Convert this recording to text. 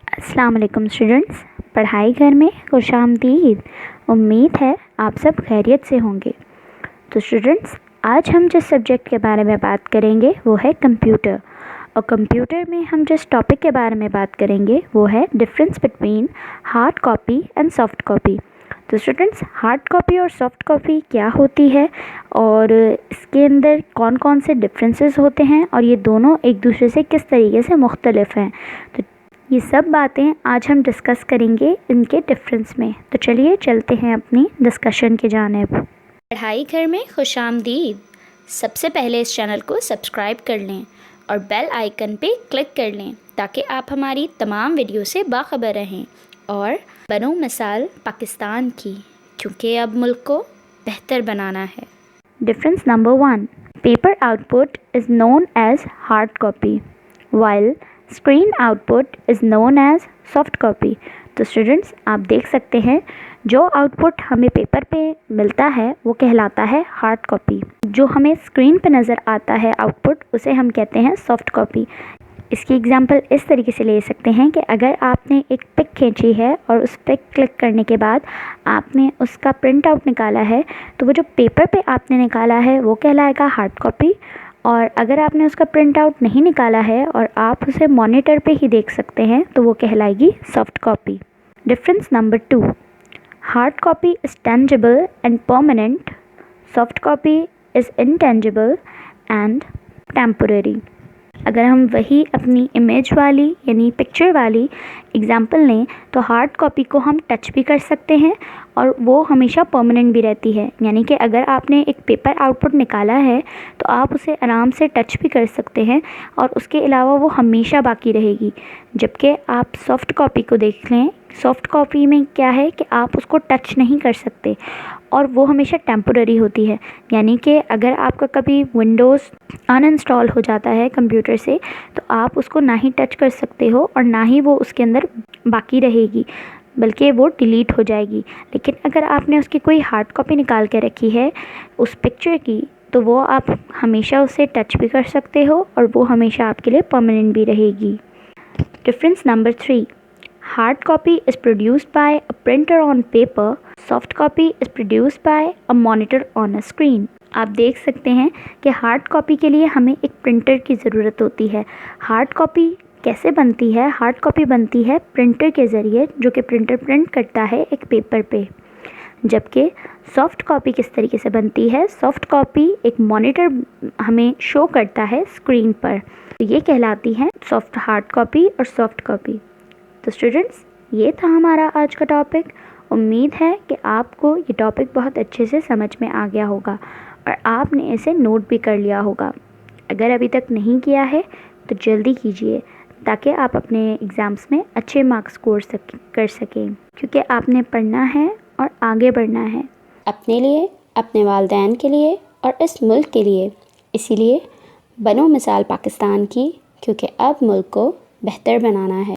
अस्सलाम वालेकुम स्टूडेंट्स, पढ़ाई घर में खुशामदीद। उम्मीद है आप सब खैरियत से होंगे। तो स्टूडेंट्स, आज हम जिस सब्जेक्ट के बारे में बात करेंगे वो है कंप्यूटर। और कंप्यूटर में हम जिस टॉपिक के बारे में बात करेंगे वो है difference between hard copy and soft copy. तो स्टूडेंट्स, हार्ड कॉपी और सॉफ्ट कॉपी क्या होती है और इसके अंदर कौन कौन से डिफरेंसेस होते हैं और ये दोनों एक दूसरे से किस तरीके से मुख्तलिफ हैं, तो ये सब बातें आज हम डिस्कस करेंगे इनके डिफरेंस में। तो चलिए चलते हैं अपनी डिस्कशन की जानिब। पढ़ाई घर में खुशामदीद। सबसे पहले इस चैनल को सब्सक्राइब कर लें और बेल आइकन पे क्लिक कर लें ताकि आप हमारी तमाम वीडियो से बाखबर रहें और बनो मिसाल पाकिस्तान की, क्योंकि अब मुल्क को बेहतर बनाना है। Difference number 1, paper output is known as hard copy while screen output is known as soft copy. तो स्टूडेंट्स, आप देख सकते हैं जो आउटपुट हमें पेपर पे मिलता है वो कहलाता है हार्ड कॉपी। जो हमें स्क्रीन पे नज़र आता है आउटपुट, उसे हम कहते हैं सॉफ्ट कॉपी। इसकी एग्जांपल इस तरीके से ले सकते हैं कि अगर आपने एक पिक खींची है और उस पर क्लिक करने के बाद आपने उसका प्रिंट आउट निकाला है, तो वो जो पेपर पे आपने निकाला है वो कहलाएगा हार्ड कॉपी। और अगर आपने उसका प्रिंट आउट नहीं निकाला है और आप उसे मॉनिटर पे ही देख सकते हैं तो वो कहलाएगी soft copy. Difference number 2, hard copy is tangible and permanent, soft copy is intangible and temporary. अगर हम वही अपनी इमेज वाली यानी पिक्चर वाली एग्ज़ाम्पल लें तो हार्ड कॉपी को हम टच भी कर सकते हैं और वो हमेशा परमानेंट भी रहती है। यानी कि अगर आपने एक पेपर आउटपुट निकाला है तो आप उसे आराम से टच भी कर सकते हैं और उसके अलावा वो हमेशा बाकी रहेगी। जबकि आप सॉफ्ट कॉपी को देख लें, सॉफ्ट कॉपी में क्या है कि आप उसको टच नहीं कर सकते और वो हमेशा टेम्पोररी होती है। यानी कि अगर आपका कभी विंडोज़ अनइंस्टॉल हो जाता है कंप्यूटर से तो आप उसको ना ही टच कर सकते हो और ना ही वो उसके अंदर बाकी रहेगी, बल्कि वो डिलीट हो जाएगी। लेकिन अगर आपने उसकी कोई हार्ड कॉपी निकाल के रखी है उस पिक्चर की, तो वो आप हमेशा उसे टच भी कर सकते हो और वो हमेशा आपके लिए परमानेंट भी रहेगी। Difference number 3, hard copy is produced by a printer on paper, soft copy is produced by a monitor on a screen. आप देख सकते हैं कि हार्ड कॉपी के लिए हमें एक प्रिंटर की ज़रूरत होती है। हार्ड कॉपी कैसे बनती है? हार्ड कॉपी बनती है प्रिंटर के ज़रिए, जो कि प्रिंटर प्रिंट करता है एक पेपर पे। जबकि सॉफ्ट कॉपी किस तरीके से बनती है? सॉफ्ट कॉपी एक मॉनिटर हमें शो करता है स्क्रीन पर, तो ये कहलाती है सॉफ्ट हार्ड कॉपी और सॉफ्ट कॉपी। तो स्टूडेंट्स, ये था हमारा आज का टॉपिक। उम्मीद है कि आपको ये टॉपिक बहुत अच्छे से समझ में आ गया होगा और आपने इसे नोट भी कर लिया होगा। अगर अभी तक नहीं किया है तो जल्दी कीजिए ताकि आप अपने एग्ज़ाम्स में अच्छे मार्क्स स्कोर कर सकें, क्योंकि आपने पढ़ना है और आगे बढ़ना है अपने लिए, अपने वालिदैन के लिए और इस मुल्क के लिए। इसीलिए बनो मिसाल पाकिस्तान की, क्योंकि अब मुल्क को बेहतर बनाना है।